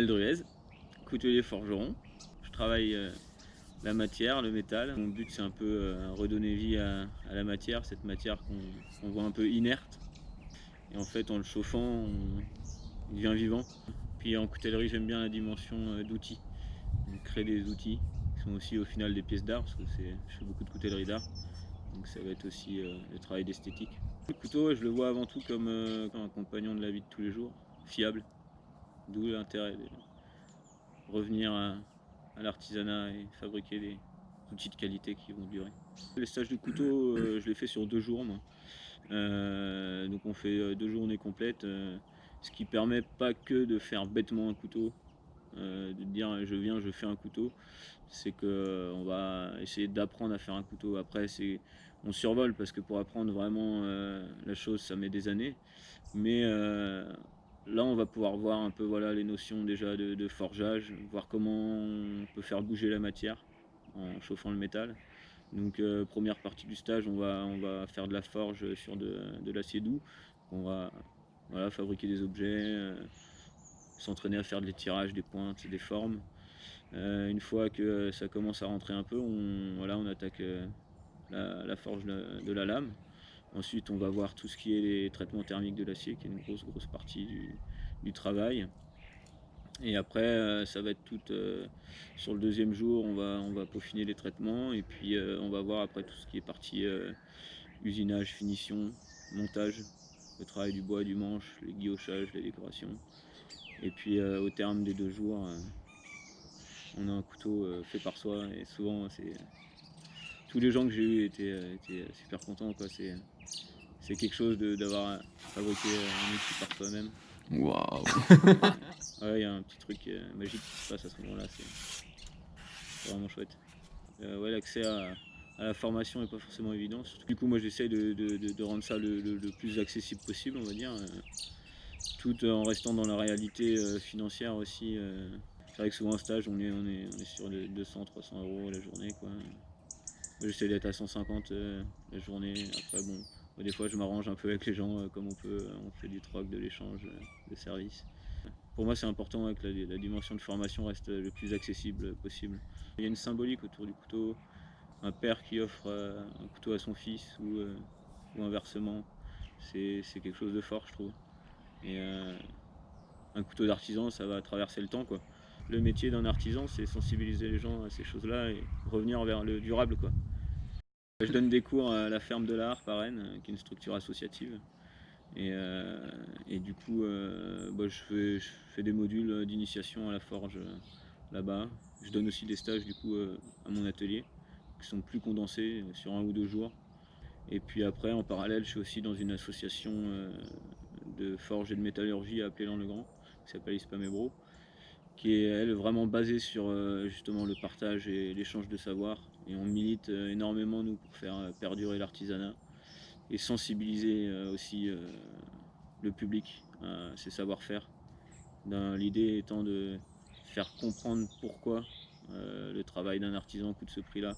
Kamel Druez, coutelier forgeron. Je travaille la matière, le métal. Mon but c'est un peu redonner vie à la matière, cette matière qu'on voit un peu inerte. Et en fait en le chauffant, il devient vivant. Puis en coutellerie j'aime bien la dimension d'outils. Créer des outils qui sont aussi au final des pièces d'art, parce que je fais beaucoup de coutellerie d'art. Donc ça va être aussi le travail d'esthétique. Le couteau, je le vois avant tout comme un compagnon de la vie de tous les jours, fiable. D'où l'intérêt de revenir à l'artisanat et fabriquer des outils de qualité qui vont durer. Les stages de couteau, je les fais sur 2 jours moi. Donc on fait 2 journées complètes, ce qui permet pas que de faire bêtement un couteau, de dire je viens, je fais un couteau. C'est qu'on va essayer d'apprendre à faire un couteau. Après, on survole parce que pour apprendre vraiment la chose, ça met des années. Mais là, on va pouvoir voir un peu voilà, les notions déjà de forgeage, voir comment on peut faire bouger la matière en chauffant le métal. Donc première partie du stage, on va faire de la forge sur de l'acier doux. On va voilà, fabriquer des objets, s'entraîner à faire des tirages, des pointes, des formes. Une fois que ça commence à rentrer un peu, on attaque la forge de la lame. Ensuite, on va voir tout ce qui est les traitements thermiques de l'acier, qui est une grosse partie du travail. Et après, ça va être tout sur le 2e jour, on va peaufiner les traitements et puis on va voir après tout ce qui est partie usinage, finition, montage, le travail du bois, du manche, les guillochages, les décorations. Et puis au terme des 2 jours, on a un couteau fait par soi et souvent tous les gens que j'ai eu étaient super contents quoi. C'est quelque chose d'avoir fabriqué un outil par soi-même. Waouh! Ouais, il y a un petit truc magique qui se passe à ce moment-là, c'est vraiment chouette. Ouais, l'accès à la formation n'est pas forcément évident. Surtout, du coup, moi j'essaie de rendre ça le plus accessible possible, on va dire, tout en restant dans la réalité financière aussi. C'est vrai que souvent en stage, on est sur 200-300 € la journée, quoi. J'essaie d'être à 150 la journée. Après, bon, des fois, je m'arrange un peu avec les gens comme on peut. On fait du troc, de l'échange de services. Pour moi, c'est important que la dimension de formation reste le plus accessible possible. Il y a une symbolique autour du couteau. Un père qui offre un couteau à son fils ou inversement, c'est quelque chose de fort, je trouve. Et un couteau d'artisan, ça va traverser le temps, quoi. Le métier d'un artisan, c'est sensibiliser les gens à ces choses-là et revenir vers le durable, quoi. Je donne des cours à la ferme de l'art par Rennes, qui est une structure associative. Et du coup, je fais des modules d'initiation à la forge là-bas. Je donne aussi des stages du coup à mon atelier, qui sont plus condensés sur 1 ou 2 jours. Et puis après, en parallèle, je suis aussi dans une association de forge et de métallurgie à Plélan-le-Grand, qui s'appelle Ispamebro, qui est elle vraiment basée sur justement le partage et l'échange de savoir. Et on milite énormément nous pour faire perdurer l'artisanat et sensibiliser aussi le public à ses savoir-faire. L'idée étant de faire comprendre pourquoi le travail d'un artisan coûte ce prix-là.